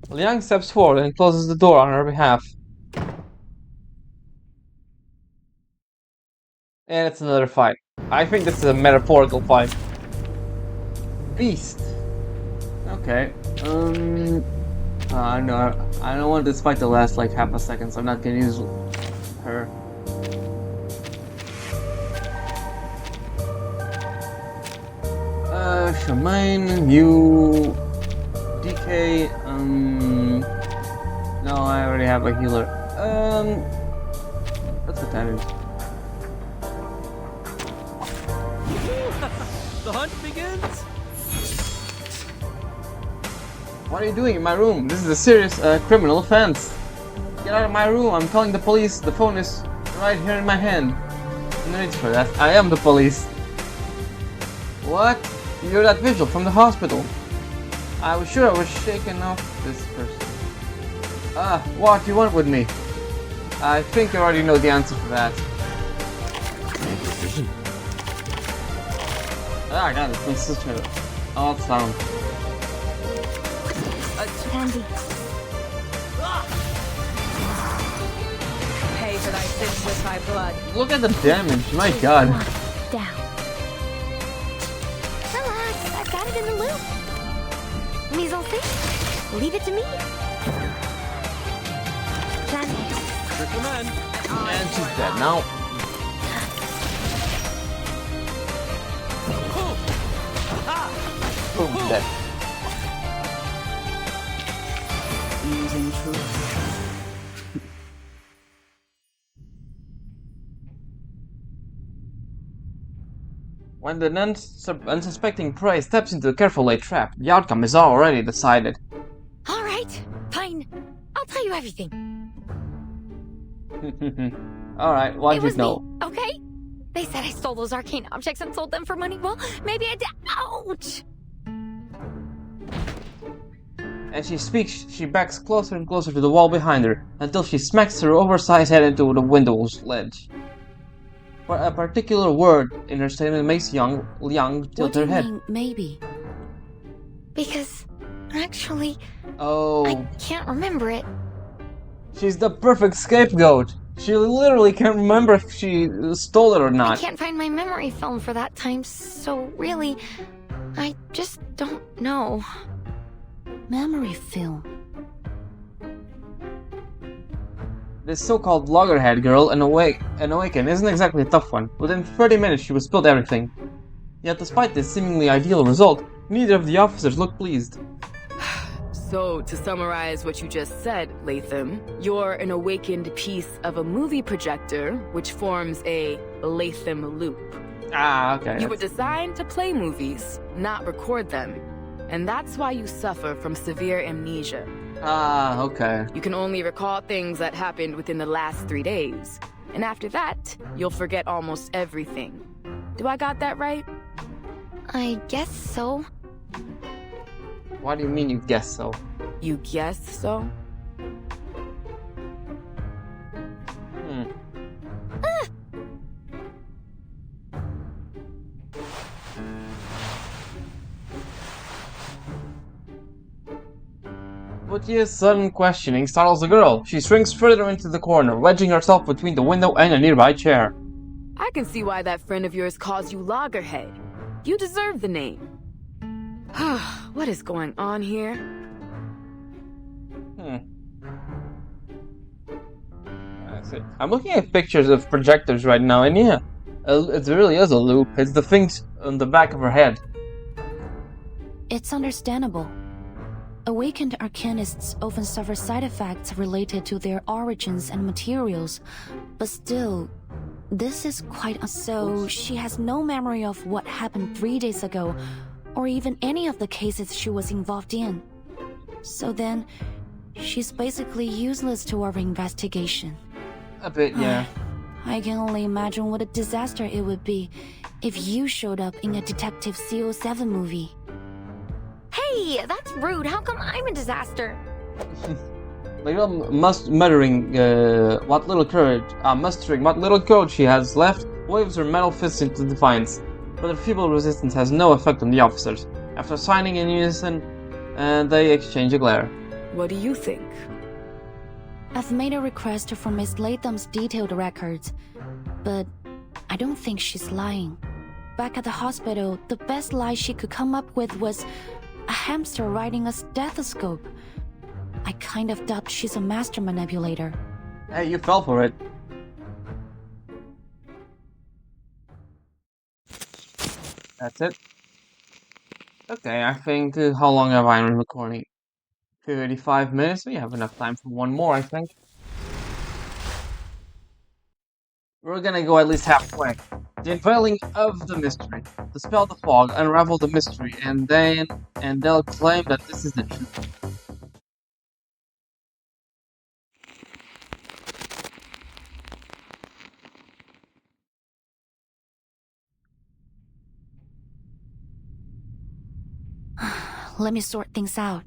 Liang steps forward and closes the door on her behalf. And it's another fight. I think this is a metaphorical fight. Beast. Okay. No, I don't want this fight to last like half a second, so I'm not gonna use her. Shemaine, you, DK, no, I already have a healer. Let's put that in. The hunt begins? What are you doing in my room? This is a serious criminal offense. Get out of my room, I'm calling the police. The phone is right here in my hand. No need for that. I am the police. What? You're that visual from the hospital. I was sure I was shaken off this person. What do you want with me? I think I already know the answer for that. I got it. It's such an odd sound. Candy. Pay for thy sins with thy blood. Look at the damage, my god. Down. Relax, I've got it in the loop. Mise en scène. Leave it to me. Plan. Recommend. And she's dead now. Boom, dead. Using truth. When the unsuspecting prey steps into a carefully laid trap, the outcome is already decided. All right, fine. I'll tell you everything. Alright, why'd It you was know? me, okay? They said I stole those arcane objects and sold them for money. Well, maybe I did. Ouch! As she speaks, she backs closer and closer to the wall behind her, until she smacks her oversized head into the window's ledge. A particular word in her statement makes Young tilt What do her you head. mean, maybe? Because, actually, Oh, I can't remember it. she's the perfect scapegoat. She literally can't remember if she stole it or I not. can't find my memory film for that time, so really, I just don't know. Memory film. This so-called loggerhead girl and awaken isn't exactly a tough one. Within 30 minutes she was spilled everything. Yet despite this seemingly ideal result, neither of the officers looked pleased. So, to summarize what you just said, Latham, you're an awakened piece of a movie projector, which forms a Latham loop. Ah, okay. You were designed to play movies, not record them. And that's why you suffer from severe amnesia. Ah, okay. You can only recall things that happened within the last 3 days. And after that, you'll forget almost everything. Do I got that right? I guess so. What do you mean you guess so? You guess so? Buttia's sudden questioning startles the girl. She shrinks further into the corner, wedging herself between the window and a nearby chair. I can see why that friend of yours calls you Loggerhead. You deserve the name. What is going on here? That's it. I'm looking at pictures of projectors right now, and yeah, it really is a loop. It's the things on the back of her head. It's understandable. Awakened arcanists often suffer side effects related to their origins and materials, but still, this is quite so she has no memory of what happened 3 days ago, or even any of the cases she was involved in. So then, she's basically useless to our investigation. A bit, yeah. I can only imagine what a disaster it would be if you showed up in a Detective CO7 movie. Hey, that's rude. How come I'm a disaster? The girl mustering what little courage she has left, waves her metal fist into defiance. But her feeble resistance has no effect on the officers. After signing in unison, they exchange a glare. What do you think? I've made a request for Miss Latham's detailed records, but I don't think she's lying. Back at the hospital, the best lie she could come up with was a hamster riding a stethoscope. I kind of doubt she's a master manipulator. Hey, you fell for it. That's it. Okay, I think, how long have I been recording? 35 minutes? We have enough time for one more, I think. We're gonna go at least halfway. The unveiling of the mystery. Dispel the fog, unravel the mystery, and they'll claim that this is the truth. Let me sort things out.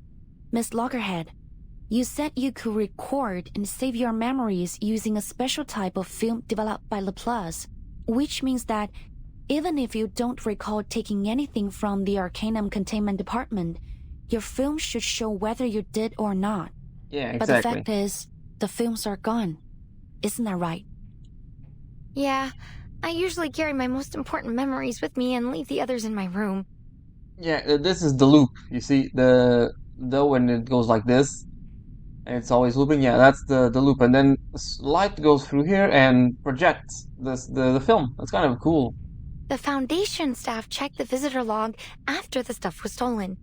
Miss Loggerhead, you said you could record and save your memories using a special type of film developed by Laplace, which means that even if you don't recall taking anything from the Arcanum containment department, your film should show whether you did or not. Yeah, exactly. But the fact is, the films are gone. Isn't that right? Yeah, I usually carry my most important memories with me and leave the others in my room. Yeah, this is the loop. You see, when it goes like this, and it's always looping. Yeah, that's the loop, and then light goes through here and projects the film. That's kind of cool. The Foundation staff checked the visitor log after the stuff was stolen.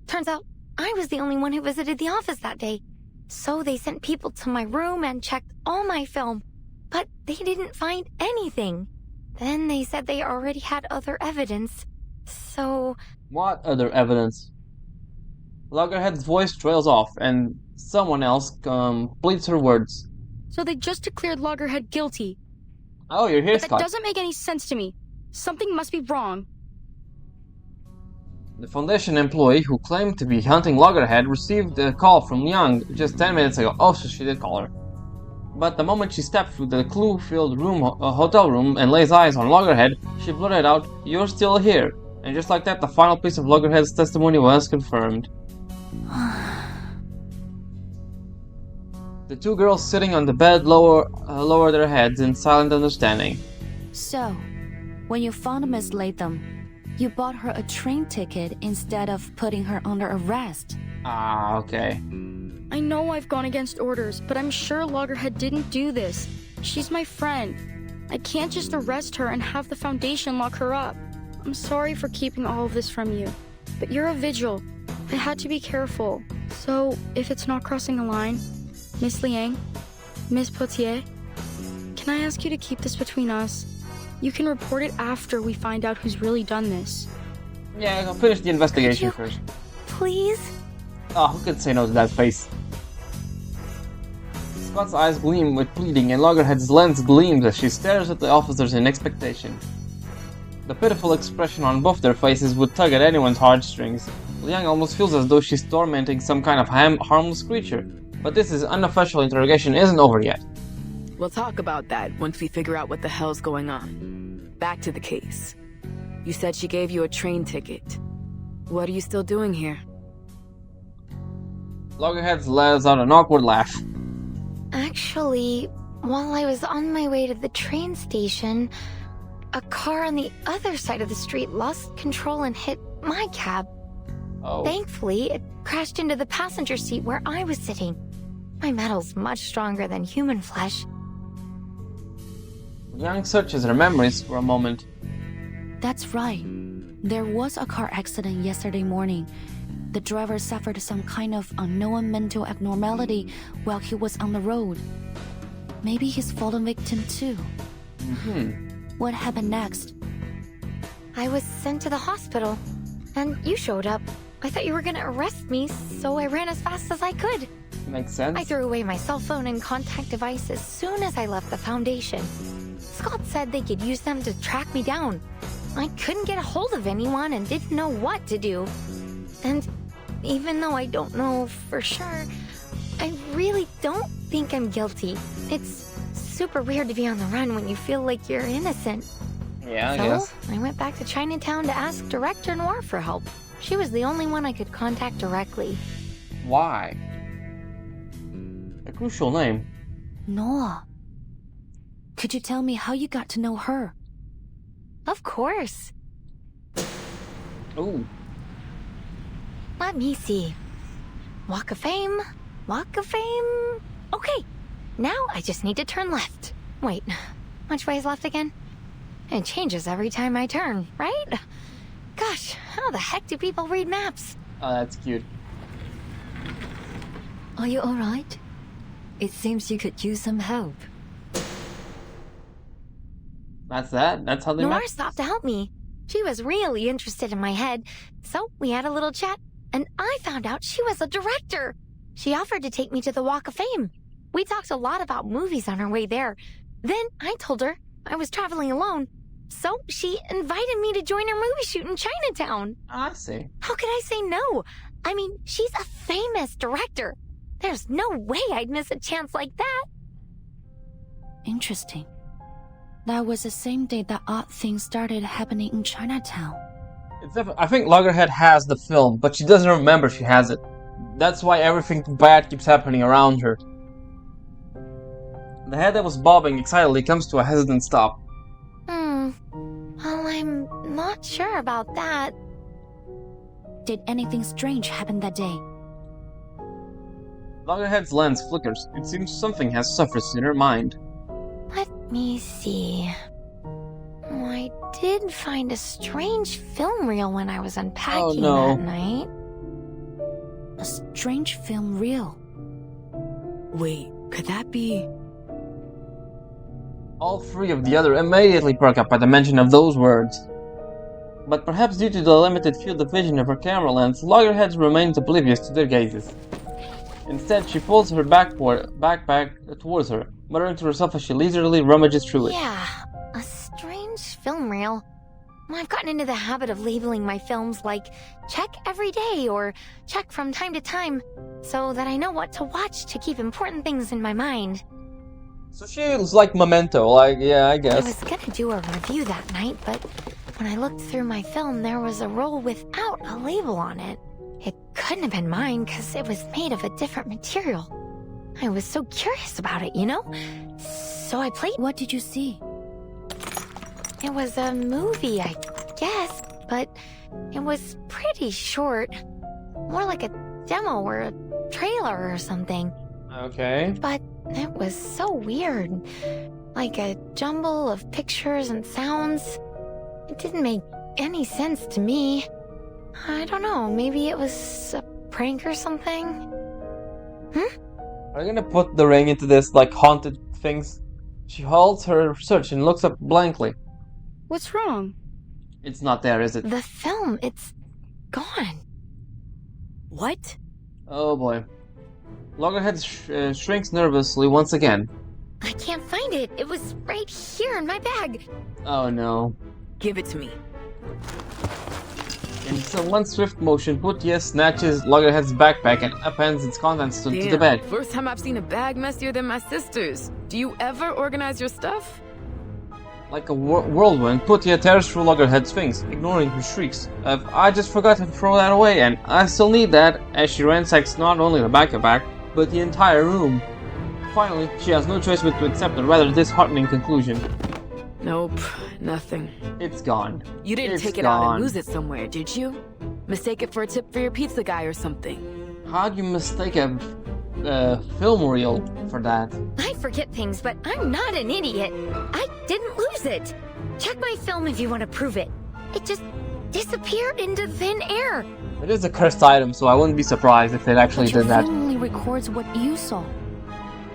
Turns out I was the only one who visited the office that day. So they sent people to my room and checked all my film, but they didn't find anything. Then they said they already had other evidence. So... What other evidence? Loggerhead's voice trails off, and someone else completes her words. So they just declared Loggerhead guilty. Oh, you're here, But Scott. that doesn't make any sense to me. Something must be wrong. The Foundation employee who claimed to be hunting Loggerhead received a call from Liang just 10 minutes ago. Oh, so she did call her. But the moment she stepped through the clue-filled hotel room and lays eyes on Loggerhead, she blurted out, "You're still here." And just like that, the final piece of Loggerhead's testimony was confirmed. The two girls sitting on the bed lower their heads in silent understanding. So, when you found Miss Latham, you bought her a train ticket instead of putting her under arrest. Ah, okay. I know I've gone against orders, but I'm sure Loggerhead didn't do this. She's my friend. I can't just arrest her and have the Foundation lock her up. I'm sorry for keeping all of this from you, but you're a vigil. I had to be careful. So, if it's not crossing a line, Miss Liang, Miss Potier, can I ask you to keep this between us? You can report it after we find out who's really done this. Yeah, I'll finish the investigation first. Please? Oh, who could say no to that face? Scott's eyes gleam with pleading, and Loggerhead's lens gleams as she stares at the officers in expectation. The pitiful expression on both their faces would tug at anyone's heartstrings. Liang almost feels as though she's tormenting some kind of harmless creature. But this unofficial interrogation isn't over yet. We'll talk about that once we figure out what the hell's going on. Back to the case. You said she gave you a train ticket. What are you still doing here? Loggerhead lets out an awkward laugh. Actually, while I was on my way to the train station, a car on the other side of the street lost control and hit my cab. Oh. Thankfully, it crashed into the passenger seat where I was sitting. My metal's much stronger than human flesh. Liang searches her memories for a moment. That's right. There was a car accident yesterday morning. The driver suffered some kind of unknown mental abnormality while he was on the road. Maybe he's fallen victim too. What happened next? I was sent to the hospital, and you showed up. I thought you were gonna arrest me, so I ran as fast as I could. Makes sense. I threw away my cell phone and contact device as soon as I left the Foundation. Scott said they could use them to track me down. I couldn't get a hold of anyone and didn't know what to do. And even though I don't know for sure, I really don't think I'm guilty. It's super weird to be on the run when you feel like you're innocent. Yeah, I so, guess. I went back to Chinatown to ask Director Noir for help. She was the only one I could contact directly. Why? A crucial name. Noah. Could you tell me how you got to know her? Of course. Ooh. Let me see. Walk of Fame. Walk of Fame. Okay. Now I just need to turn left. Wait, which way is left again? It changes every time I turn, right? Gosh, how the heck do people read maps? Oh, that's cute. Are you alright? It seems you could use some help. That's that? That's how they Noir met? stopped to help me. She was really interested in my head, so we had a little chat, and I found out she was a director. She offered to take me to the Walk of Fame. We talked a lot about movies on our way there. Then I told her I was traveling alone, so she invited me to join her movie shoot in Chinatown. I see. How could I say no? I mean, she's a famous director. There's no way I'd miss a chance like that. Interesting. That was the same day that odd things started happening in Chinatown. I think Loggerhead has the film, but she doesn't remember she has it. That's why everything bad keeps happening around her. The head that was bobbing excitedly comes to a hesitant stop. Well, I'm not sure about that. Did anything strange happen that day? Loggerhead's lens flickers. It seems something has surfaced in her mind. Let me see. I did find a strange film reel when I was unpacking that night. A strange film reel? Wait, could that be... All three of the other immediately perk up at the mention of those words. But perhaps due to the limited field of vision of her camera lens, Loggerhead remains oblivious to their gazes. Instead, she pulls her backpack towards her, muttering to herself as she leisurely rummages through it. Yeah, a strange film reel. I've gotten into the habit of labeling my films like check every day or check from time to time, so that I know what to watch to keep important things in my mind. So she's like Memento, yeah, I guess. I was gonna do a review that night, but when I looked through my film, there was a roll without a label on it. It couldn't have been mine because it was made of a different material. I was so curious about it, you know? So I played. What did you see? It was a movie, I guess, but it was pretty short. More like a demo or a trailer or something. Okay. But it was so weird. Like a jumble of pictures and sounds. It didn't make any sense to me. I don't know, maybe it was a prank or something? Are you gonna put the ring into this, like, haunted things? She halts her search and looks up blankly. What's wrong? It's not there, is it? The film, it's gone. What? Oh boy. Loggerhead shrinks nervously once again. I can't find it. It was right here in my bag. Oh no. Give it to me. In one swift motion, Putia snatches Loggerhead's backpack and upends its contents to the bed. First time I've seen a bag messier than my sister's. Do you ever organize your stuff? Like a whirlwind, Putia tears through Loggerhead's things, ignoring her shrieks of, I just forgot to throw that away and I still need that, as she ransacks not only the backpack, but the entire room. Finally, she has no choice but to accept a rather disheartening conclusion. Nope, nothing. It's gone. You didn't take it out and lose it somewhere, did you? Mistake it for a tip for your pizza guy or something. How'd you mistake a film reel for that? I forget things, but I'm not an idiot. I didn't lose it. Check my film if you want to prove it. It just disappeared into thin air. It is a cursed item, so I wouldn't be surprised if it actually did that. But your film only records what you saw.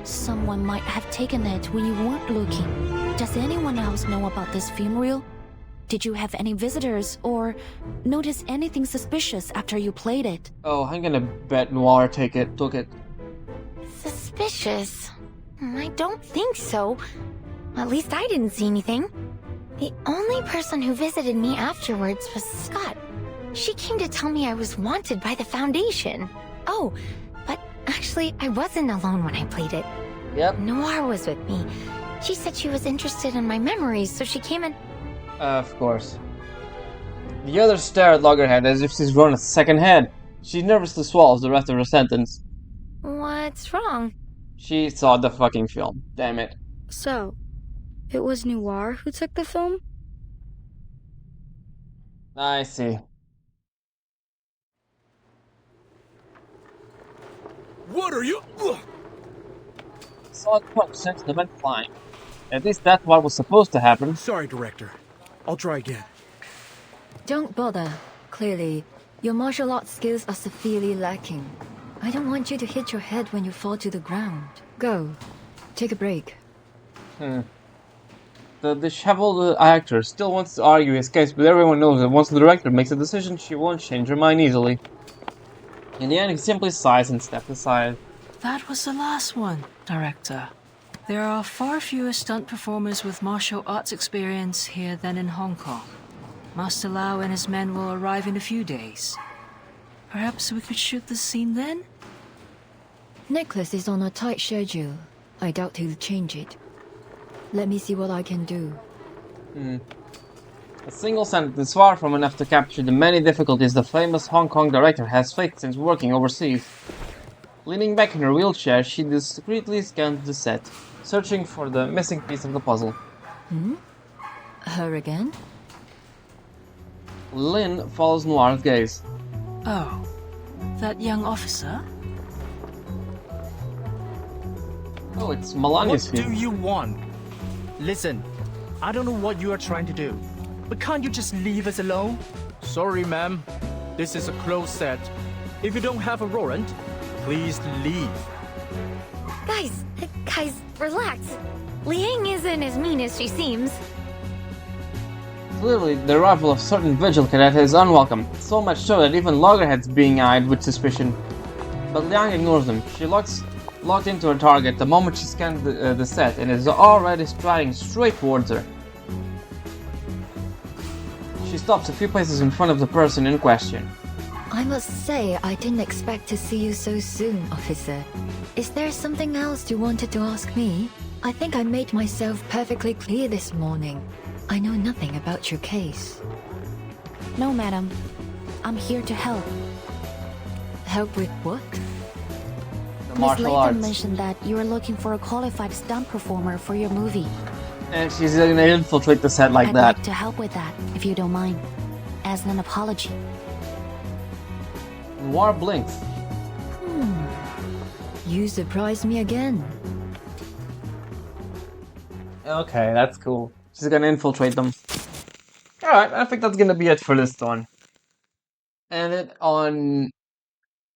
Someone might have taken it when you weren't looking. Does anyone else know about this film reel? Did you have any visitors or notice anything suspicious after you played it? Oh, I'm gonna bet Noir took it. Suspicious? I don't think so. At least I didn't see anything. The only person who visited me afterwards was Scott. She came to tell me I was wanted by the Foundation. Oh, but actually, I wasn't alone when I played it. Yep. Noir was with me. She said she was interested in my memories, so she came and... Of course. The others stare at Loggerhead as if she's grown a second head. She nervously swallows the rest of her sentence. What's wrong? She saw the fucking film. Damn it. So, it was Noir who took the film? I see. What are you? Saw a truck sent the vent flying. At least that's what was supposed to happen. Sorry, Director. I'll try again. Don't bother. Clearly, your martial arts skills are severely lacking. I don't want you to hit your head when you fall to the ground. Go. Take a break. The disheveled actor still wants to argue his case, but everyone knows that once the director makes a decision, she won't change her mind easily. In the end, he simply sighs and steps aside. That was the last one, Director. There are far fewer stunt performers with martial arts experience here than in Hong Kong. Master Lau and his men will arrive in a few days. Perhaps we could shoot the scene then? Nicholas is on a tight schedule. I doubt he'll change it. Let me see what I can do. A single sentence is far from enough to capture the many difficulties the famous Hong Kong director has faced since working overseas. Leaning back in her wheelchair, she discreetly scanned the set, searching for the missing piece of the puzzle. Her again? Lin follows Noir's gaze. Oh, that young officer? Oh, it's Melania's What do film. you want? Listen, I don't know what you are trying to do, but can't you just leave us alone? Sorry, ma'am. This is a closed set. If you don't have a warrant, please leave. Guys, relax. Liang isn't as mean as she seems. Clearly, the arrival of certain vigil cadet is unwelcome, so much so that even loggerheads being eyed with suspicion. But Liang ignores them. She locked into her target the moment she scanned the set and is already striding straight towards her. She stops a few paces in front of the person in question. I must say, I didn't expect to see you so soon, officer. Is there something else you wanted to ask me? I think I made myself perfectly clear this morning. I know nothing about your case. No, madam. I'm here to help. Help with what? The Miss martial Latham arts. mentioned that you are looking for a qualified stunt performer for your movie. And she's gonna infiltrate the set like I'd that. like to help with that, if you don't mind. As an apology. Noir blinks. You surprised me again. Okay, that's cool. She's gonna infiltrate them. Alright, I think that's gonna be it for this one. And it on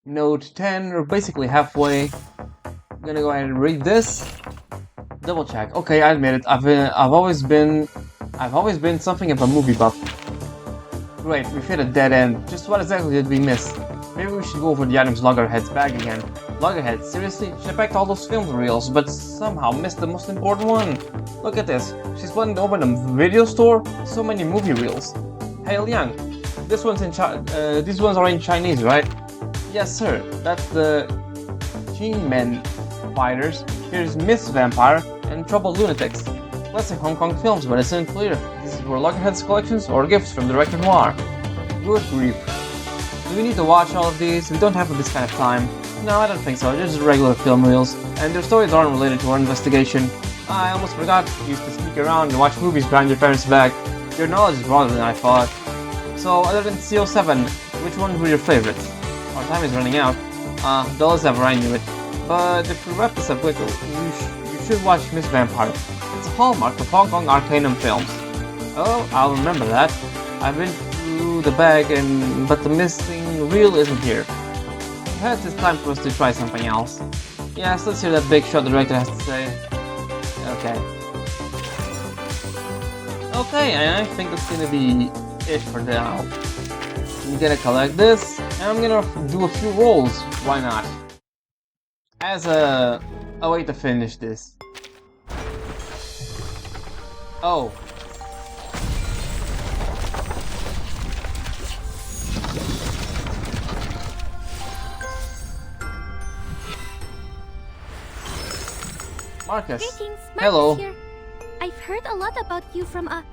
note 10, we're basically halfway. I'm gonna go ahead and read this. Double check. Okay, I admit it. I've always been something of a movie buff. Great, we've hit a dead end. Just what exactly did we miss? Maybe we should go over the Adams Loggerhead's bag again. Loggerhead, seriously? She packed all those film reels, but somehow missed the most important one. Look at this. She's planning to open a video store? So many movie reels. Hey Liang, these ones are in Chinese, right? Yes, sir. That's the G-Men fighters. Here's Miss Vampire and Troubled Lunatics. Classic Hong Kong films, but it's unclear. These were Loggerhead's collections or gifts from Director Noir. Good grief. Do we need to watch all of these? We don't have this kind of time. No, I don't think so. They're just regular film reels, and their stories aren't related to our investigation. I almost forgot you used to sneak around and watch movies behind your parents' back. Your knowledge is broader than I thought. So, other than CO7, which ones were your favorites? Our time is running out. Dull as ever, I knew it. But if we wrap this up quickly, you should watch Miss Vampire. It's a hallmark of Hong Kong Arcanum films. Oh, I'll remember that. I've been through the bag, but the missing reel isn't here. Perhaps it's time for us to try something else. Yes, let's hear that big shot the director has to say. Okay. Okay, and I think that's gonna be it for now. I'm gonna collect this, and I'm gonna do a few rolls. Why not? As a way to finish this. Oh. Marcus. Greetings, Marcus Hello. here. I've heard a lot about you from a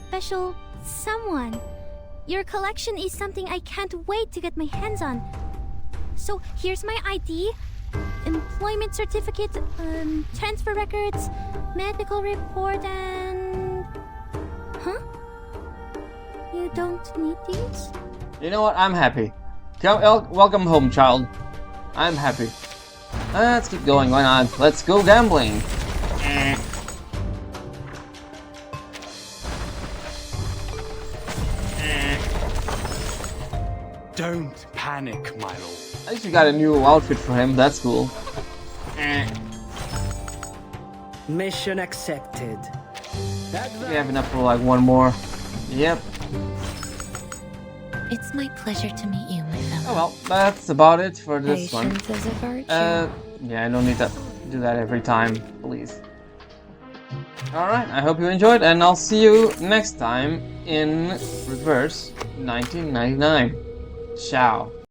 special someone. Your collection is something I can't wait to get my hands on. So here's my ID, employment certificate, transfer records, medical report, and... Huh? You don't need these? You know what? I'm happy. Welcome home, child. I'm happy. Let's keep going. Why not? Let's go gambling. Don't panic, my lord. At least we got a new outfit for him. That's cool. Mission accepted. We have enough for like one more. Yep. It's my pleasure to meet you, my fellow. Oh well, that's about it for this one. Patience is a virtue. Yeah, I don't need to do that every time, please. Alright, I hope you enjoyed, and I'll see you next time in Reverse 1999. Ciao.